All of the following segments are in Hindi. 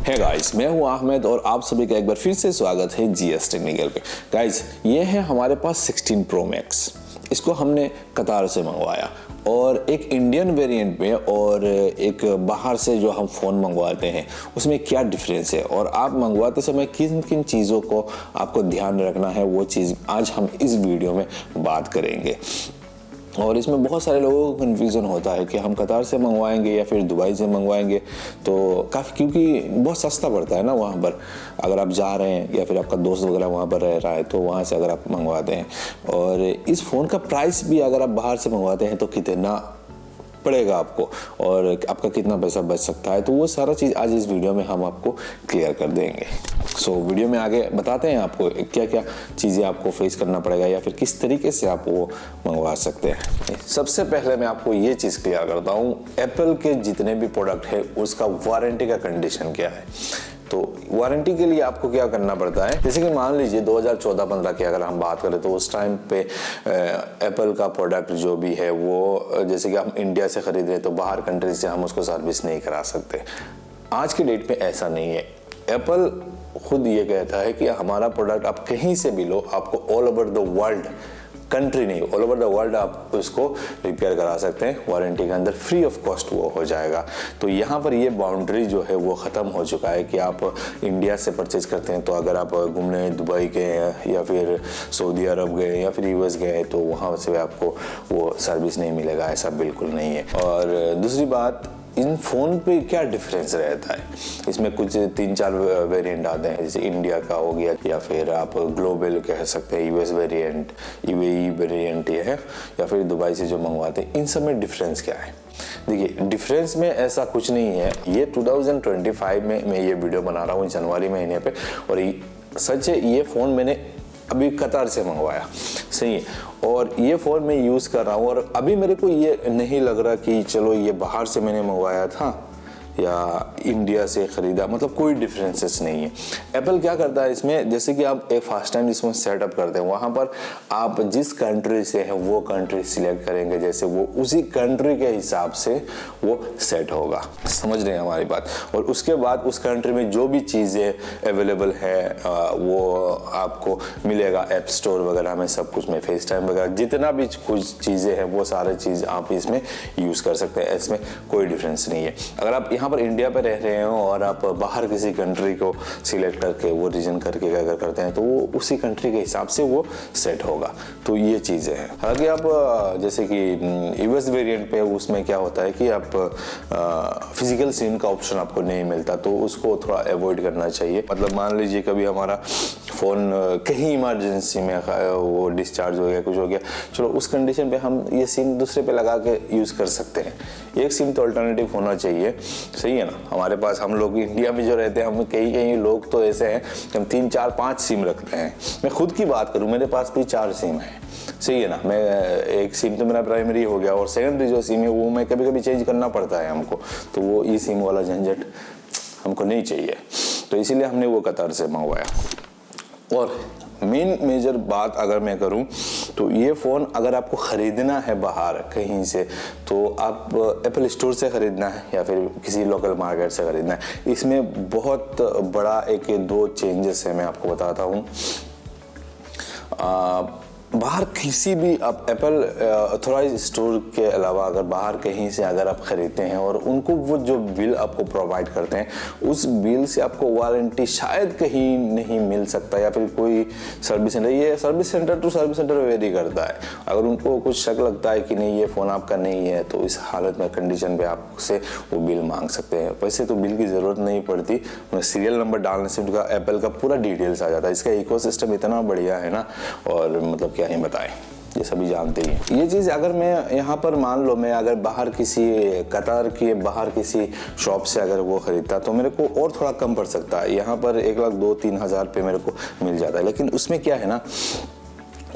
है गाइस, मैं हूं अहमद और आप सभी का एक बार फिर से स्वागत है जीएस टेक्निकल पे। गाइस, ये है हमारे पास 16 प्रो मैक्स। इसको हमने कतार से मंगवाया और एक इंडियन वेरिएंट में और एक बाहर से जो हम फ़ोन मंगवाते हैं उसमें क्या डिफरेंस है और आप मंगवाते समय किन किन चीज़ों को आपको ध्यान रखना है, वो चीज़ आज हम इस वीडियो में बात करेंगे। और इसमें बहुत सारे लोगों को कन्फ्यूज़न होता है कि हम कतार से मंगवाएंगे या फिर दुबई से मंगवाएंगे, तो काफ़ी क्योंकि बहुत सस्ता पड़ता है ना वहाँ पर। अगर आप जा रहे हैं या फिर आपका दोस्त वगैरह वहाँ पर रह रहा है तो वहाँ से अगर आप मंगवाते हैं, और इस फ़ोन का प्राइस भी अगर आप बाहर से मंगवाते हैं तो कितना पड़ेगा आपको और आपका कितना पैसा बच सकता है, तो वो सारा चीज़ आज इस वीडियो में हम आपको क्लियर कर देंगे। सो वीडियो में आगे बताते हैं आपको क्या क्या चीज़ें आपको फेस करना पड़ेगा या फिर किस तरीके से आप वो मंगवा सकते हैं। सबसे पहले मैं आपको ये चीज़ क्लियर करता हूँ, एप्पल के जितने भी प्रोडक्ट है उसका वारंटी का कंडीशन क्या है। तो वारंटी के लिए आपको क्या करना पड़ता है, जैसे कि मान लीजिए 2014-15 की अगर हम बात करें तो उस टाइम पे एप्पल का प्रोडक्ट जो भी है वो जैसे कि हम इंडिया से खरीद रहे हैं तो बाहर कंट्री से हम उसको सर्विस नहीं करा सकते। आज के डेट पे ऐसा नहीं है। एप्पल खुद ये कहता है कि हमारा प्रोडक्ट आप कहीं से भी लो, आपको all over the world, country नहीं, ऑल ओवर द वर्ल्ड आप उसको रिपेयर करा सकते हैं। वारंटी के अंदर फ्री ऑफ कॉस्ट वो हो जाएगा। तो यहाँ पर ये बाउंड्री जो है वो ख़त्म हो चुका है कि आप इंडिया से परचेज करते हैं तो अगर आप घूमने दुबई गए या फिर सऊदी अरब गए या फिर यूएस गए तो वहाँ से आपको वो सर्विस नहीं मिलेगा, ऐसा बिल्कुल नहीं है। और दूसरी बात, इन फ़ोन पे क्या डिफरेंस रहता है, इसमें कुछ 3-4 वेरिएंट आते हैं, जैसे इंडिया का हो गया या फिर आप ग्लोबल कह सकते हैं, यूएस वेरिएंट, यूएई वेरिएंट ये है, या फिर दुबई से जो मंगवाते हैं, इन सब में डिफरेंस क्या है। देखिए, डिफरेंस में ऐसा कुछ नहीं है। ये 2025 में मैं ये वीडियो बना रहा हूँ जनवरी महीने पे, और सच है ये फ़ोन मैंने अभी कतार से मंगवाया, सही है, और ये फ़ोन मैं यूज़ कर रहा हूँ और अभी मेरे को ये नहीं लग रहा कि चलो ये बाहर से मैंने मंगवाया था या इंडिया से ख़रीदा, मतलब कोई डिफरेंसेस नहीं है। एप्पल क्या करता है इसमें, जैसे कि आप एक फर्स्ट टाइम इसमें सेटअप करते हैं, वहाँ पर आप जिस कंट्री से हैं वो कंट्री सिलेक्ट करेंगे, जैसे वो उसी कंट्री के हिसाब से वो सेट होगा। समझ रहे हैं हमारी बात। और उसके बाद उस कंट्री में जो भी चीज़ें अवेलेबल है वो आपको मिलेगा ऐप स्टोर वगैरह में, सब कुछ में, फेस टाइम वगैरह, जितना भी कुछ चीज़ें हैं वो सारे चीज़ आप इसमें यूज़ कर सकते हैं। इसमें कोई डिफरेंस नहीं है। अगर आप यहाँ पर इंडिया पे रह रहे हो और आप बाहर किसी कंट्री को सिलेक्ट करके वो रीजन करके अगर करते हैं तो वो उसी कंट्री के हिसाब से वो सेट होगा। तो ये चीज़ें हैं। हालांकि आप जैसे कि यूएस वेरिएंट पे उसमें क्या होता है कि आप फिजिकल सिम का ऑप्शन आपको नहीं मिलता, तो उसको थोड़ा अवॉइड करना चाहिए। मतलब मान लीजिए कभी हमारा फ़ोन कहीं इमरजेंसी में वो डिस्चार्ज हो गया, कुछ हो गया, चलो उस कंडीशन पे हम ये सिम दूसरे पे लगा के यूज़ कर सकते हैं। एक सिम तो अल्टरनेटिव होना चाहिए, सही है ना। हमारे पास, हम लोग इंडिया में जो रहते हैं, हम कई लोग तो ऐसे हैं कि हम 3-4-5 सिम रखते हैं। मैं खुद की बात करूं, मेरे पास भी 4 सिम है, सही है ना। मैं एक सिम तो मेरा प्राइमरी हो गया और सेकेंडरी जो सिम है वो मैं कभी कभी चेंज करना पड़ता है हमको, तो वो ई सिम वाला झंझट हमको नहीं चाहिए, तो इसीलिए हमने वो कतार से मंगवाया। और मेन मेजर बात अगर मैं करूं तो ये फ़ोन अगर आपको ख़रीदना है बाहर कहीं से तो आप एप्पल स्टोर से ख़रीदना है या फिर किसी लोकल मार्केट से ख़रीदना है। इसमें बहुत बड़ा एक 2 चेंजेस है, मैं आपको बताता हूँ। बाहर किसी भी आप एप्पल ऑथराइज स्टोर के अलावा अगर बाहर कहीं से अगर आप ख़रीदते हैं और उनको वो जो बिल आपको प्रोवाइड करते हैं उस बिल से आपको वारंटी शायद कहीं नहीं मिल सकता, या फिर कोई सर्विस सेंटर, ये service centre to service centre vary करता है। अगर उनको कुछ शक लगता है कि नहीं ये फ़ोन आपका नहीं है तो इस हालत में, कंडीशन पे आपसे वो बिल मांग सकते हैं। वैसे तो बिल की ज़रूरत नहीं पड़ती, सीरियल नंबर डालने से उनका एप्पल का पूरा डिटेल्स आ जाता है। इसका इकोसिस्टम इतना बढ़िया है ना, और मतलब क्या ही बताएं, ये सभी जानते ही हैं। ये चीज़ अगर मैं यहाँ पर मान लो मैं अगर बाहर किसी कतार के बाहर किसी शॉप से अगर वो ख़रीदता तो मेरे को और थोड़ा कम पड़ सकता है। यहाँ पर 1,02-3 हज़ार रुपये मेरे को मिल जाता है। लेकिन उसमें क्या है ना,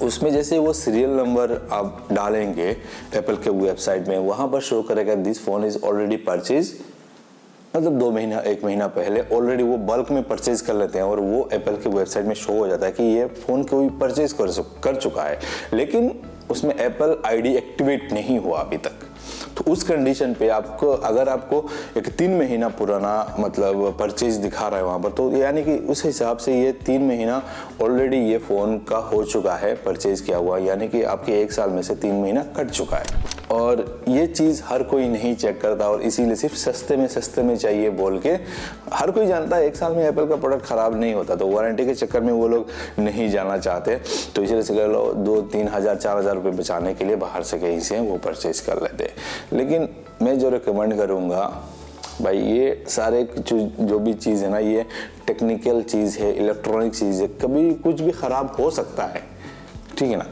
उसमें जैसे वो सीरियल नंबर आप डालेंगे एप्पल के वेबसाइट में, वहाँ पर शो करेगा this phone is already purchase, मतलब 2 महीना 1 महीना पहले ऑलरेडी वो बल्क में परचेज कर लेते हैं और वो एप्पल के वेबसाइट में शो हो जाता है कि ये फ़ोन कोई परचेज कर चुका है, लेकिन उसमें एप्पल आईडी एक्टिवेट नहीं हुआ अभी तक। तो उस कंडीशन पे आपको, अगर आपको एक 3 महीना पुराना मतलब परचेज दिखा रहा है वहाँ पर, तो यानी कि उस हिसाब से ये 3 महीना ऑलरेडी ये फ़ोन का हो चुका है, परचेज किया हुआ, यानी कि आपके 1 साल में से 3 महीना कट चुका है। और ये चीज़ हर कोई नहीं चेक करता और इसीलिए सिर्फ सस्ते में चाहिए बोल के हर कोई जानता है 1 साल में एप्पल का प्रोडक्ट ख़राब नहीं होता, तो वारंटी के चक्कर में वो लोग नहीं जाना चाहते, तो इसलिए से कह लो 2-3 हज़ार 4 हज़ार रुपये बचाने के लिए बाहर से कहीं से वो परचेज कर लेते हैं। लेकिन मैं जो रिकमेंड करूँगा भाई, ये सारे जो भी चीज़ है ना, ये टेक्निकल चीज़ है, इलेक्ट्रॉनिक चीज़ है, कभी कुछ भी ख़राब हो सकता है, ठीक है ना।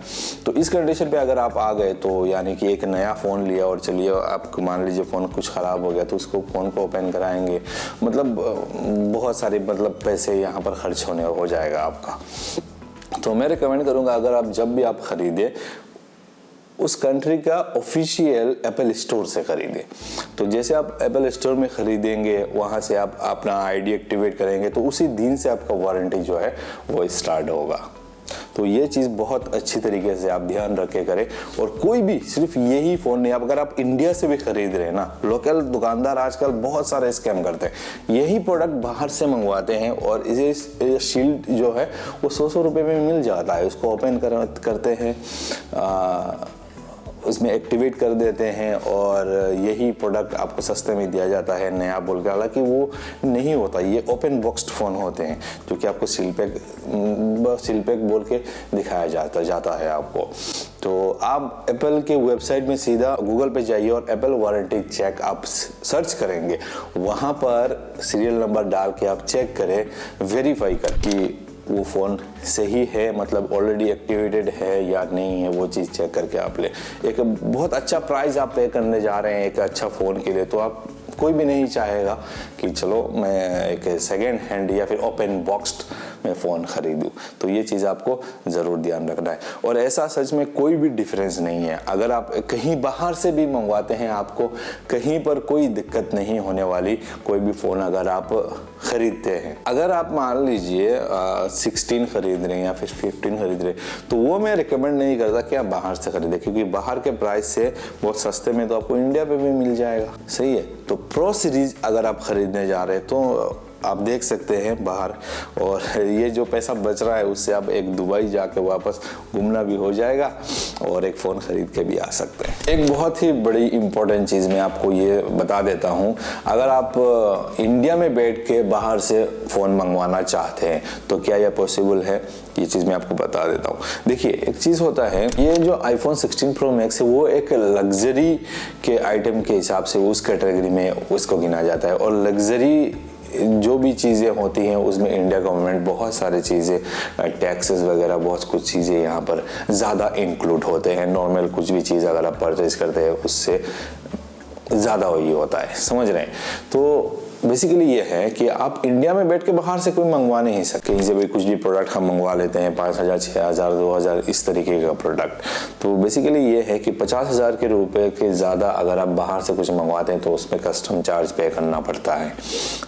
तो इस कंडीशन पे अगर आप आ गए तो यानी कि एक नया फ़ोन लिया और चलिए आप मान लीजिए फ़ोन कुछ ख़राब हो गया, तो उसको फ़ोन को ओपन कराएंगे, मतलब बहुत सारे मतलब पैसे यहाँ पर खर्च होने हो जाएगा आपका। तो मैं रिकमेंड करूँगा, अगर आप जब भी आप ख़रीदें उस कंट्री का ऑफिशियल एप्पल स्टोर से खरीदें। तो जैसे आप एप्पल स्टोर में खरीदेंगे, वहाँ से आप अपना आईडी एक्टिवेट करेंगे, तो उसी दिन से आपका वारंटी जो है वो स्टार्ट होगा। तो ये चीज़ बहुत अच्छी तरीके से आप ध्यान रखे करें। और कोई भी सिर्फ यही फ़ोन नहीं, अगर आप इंडिया से भी खरीद रहे हैं ना, लोकल दुकानदार आजकल बहुत सारे स्कैम करते हैं, यही प्रोडक्ट बाहर से मंगवाते हैं और इसे शील्ड जो है वो 100 रुपये में मिल जाता है, उसको ओपन करते हैं, उसमें एक्टिवेट कर देते हैं और यही प्रोडक्ट आपको सस्ते में दिया जाता है नया बोल के। हालांकि वो नहीं होता, ये ओपन बॉक्स्ड फ़ोन होते हैं जो कि आपको सील पैक बोल के दिखाया जाता है आपको। तो आप एप्पल के वेबसाइट में सीधा गूगल पे जाइए और एप्पल वारंटी चेक आप सर्च करेंगे, वहाँ पर सीरियल नंबर डाल के आप चेक करें, वेरीफाई कर कि वो फ़ोन सही है, मतलब ऑलरेडी एक्टिवेटेड है या नहीं है, वो चीज़ चेक करके आप ले। एक बहुत अच्छा प्राइस आप पे करने जा रहे हैं एक अच्छा फ़ोन के लिए, तो आप कोई भी नहीं चाहेगा कि चलो मैं एक सेकेंड हैंड या फिर ओपन बॉक्स्ड में फ़ोन खरीदूँ। तो ये चीज़ आपको ज़रूर ध्यान रखना है। और ऐसा सच में कोई भी डिफरेंस नहीं है, अगर आप कहीं बाहर से भी मंगवाते हैं आपको कहीं पर कोई दिक्कत नहीं होने वाली, कोई भी फ़ोन अगर आप ख़रीदते हैं। अगर आप मान लीजिए 16 खरीद रहे हैं या फिर 15 खरीद रहे हैं, तो वो मैं रिकमेंड नहीं करता कि आप बाहर से खरीदें, क्योंकि बाहर के प्राइस से बहुत सस्ते में तो आपको इंडिया पे भी मिल जाएगा, सही है। तो प्रो सीरीज अगर आप खरीदने जा रहे हैं तो आप देख सकते हैं बाहर, और ये जो पैसा बच रहा है उससे आप एक दुबई जाके वापस घूमना भी हो जाएगा और एक फ़ोन ख़रीद के भी आ सकते हैं। एक बहुत ही बड़ी इम्पोर्टेंट चीज़ मैं आपको ये बता देता हूँ, अगर आप इंडिया में बैठ के बाहर से फ़ोन मंगवाना चाहते हैं तो क्या यह पॉसिबल है, ये चीज़ मैं आपको बता देता हूँ। देखिए, एक चीज़ होता है, ये जो आईफोन 16 प्रो मैक्स है वो एक लग्जरी के आइटम के हिसाब से उस कैटेगरी में उसको गिना जाता है, और लग्जरी जो भी चीज़ें होती हैं उसमें इंडिया गवर्नमेंट बहुत सारी चीज़ें, टैक्सेस वगैरह बहुत कुछ चीज़ें यहाँ पर ज़्यादा इंक्लूड होते हैं। नॉर्मल कुछ भी चीज़ अगर आप परचेज करते हैं उससे ज़्यादा वही होता है, समझ रहे हैं। तो बेसिकली ये है कि आप इंडिया में बैठ के बाहर से कोई मंगवा नहीं सकते, कहीं से भी कुछ भी प्रोडक्ट हम मंगवा लेते हैं 5,000 6,000 2,000 इस तरीके का प्रोडक्ट। तो बेसिकली ये है कि 50,000 के रुपए के ज़्यादा अगर आप बाहर से कुछ मंगवाते हैं तो उसमें कस्टम चार्ज पे करना पड़ता है,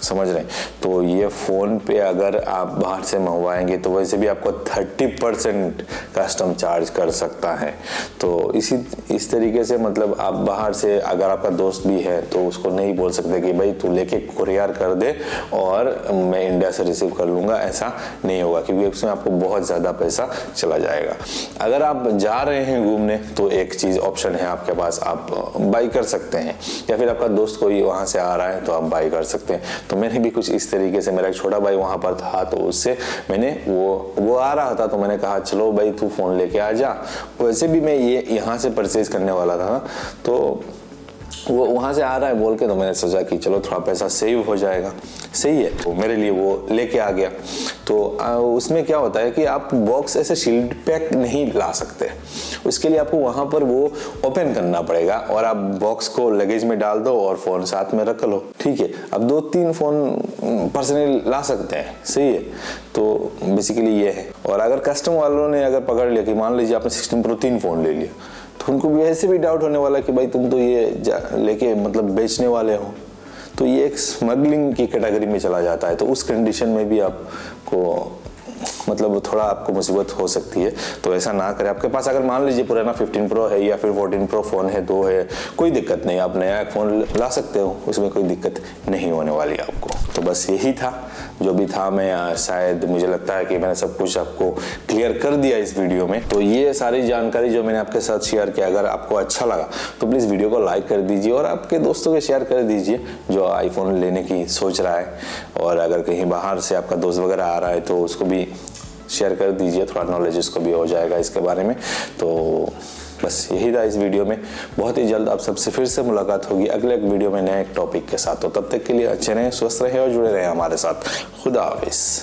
समझ रहे हैं। तो ये फ़ोन पे अगर आप बाहर से मंगवाएंगे तो वैसे भी आपको 30% कस्टम चार्ज कर सकता है। तो इस तरीके से मतलब आप बाहर से अगर आपका दोस्त भी है तो उसको नहीं बोल सकते कि भाई तू लेके कुरियर कर दे और मैं इंडिया से रिसीव कर लूँगा, ऐसा नहीं होगा, क्योंकि उसमें आपको बहुत ज़्यादा पैसा चला जाएगा। अगर आप जा रहे हैं घूमने तो एक चीज़ ऑप्शन है आपके पास, आप बाई कर सकते हैं, या फिर आपका दोस्त कोई वहाँ से आ रहा है तो आप बाई कर सकते हैं। तो मैंने भी कुछ इस तरीके से, मेरा एक छोटा भाई वहाँ पर था तो उससे मैंने वो आ रहा था तो मैंने कहा चलो भाई तू फ़ोन लेके आ जा। वैसे भी मैं ये यहाँ से परचेज करने वाला था, तो वो वहाँ से आ रहा है बोल के तो मैंने सोचा कि चलो थोड़ा पैसा सेव हो जाएगा, सही है। तो मेरे लिए वो लेके आ गया। तो उसमें क्या होता है कि आप बॉक्स ऐसे शील्ड पैक नहीं ला सकते, उसके लिए आपको वहाँ पर वो ओपन करना पड़ेगा और आप बॉक्स को लगेज में डाल दो और फ़ोन साथ में रख लो, ठीक है। अब 2-3 फ़ोन पर्सनली ला सकते हैं, सही है। तो बेसिकली ये है। और अगर कस्टम वालों ने अगर पकड़ लिया कि मान लीजिए आपने 16 प्रो 3 फ़ोन ले लिया, तो उनको भी ऐसे भी डाउट होने वाला कि भाई तुम तो ये लेके मतलब बेचने वाले हो, तो ये एक स्मगलिंग की कैटेगरी में चला जाता है। तो उस कंडीशन में भी आपको मतलब थोड़ा आपको मुसीबत हो सकती है, तो ऐसा ना करें। आपके पास अगर मान लीजिए पुराना 15 प्रो है या फिर 14 प्रो फ़ोन है, 2 है, कोई दिक्कत नहीं, आप नया फ़ोन ला सकते हो, उसमें कोई दिक्कत नहीं होने वाली आपको। तो बस यही था जो भी था। मैं शायद मुझे लगता है कि मैंने सब कुछ आपको क्लियर कर दिया इस वीडियो में। तो ये सारी जानकारी जो मैंने आपके साथ शेयर किया, अगर आपको अच्छा लगा तो प्लीज़ वीडियो को लाइक कर दीजिए और आपके दोस्तों के शेयर कर दीजिए जो आईफोन लेने की सोच रहा है। और अगर कहीं बाहर से आपका दोस्त वगैरह आ रहा है तो उसको भी शेयर कर दीजिए, थोड़ा नॉलेज उसको भी हो जाएगा इसके बारे में। तो बस यही था इस वीडियो में। बहुत ही जल्द आप सबसे फिर से मुलाकात होगी अगले एक वीडियो में नए एक टॉपिक के साथ। तो तब तक के लिए अच्छे रहें, स्वस्थ रहें और जुड़े रहें हमारे साथ। खुदा हाफिज़।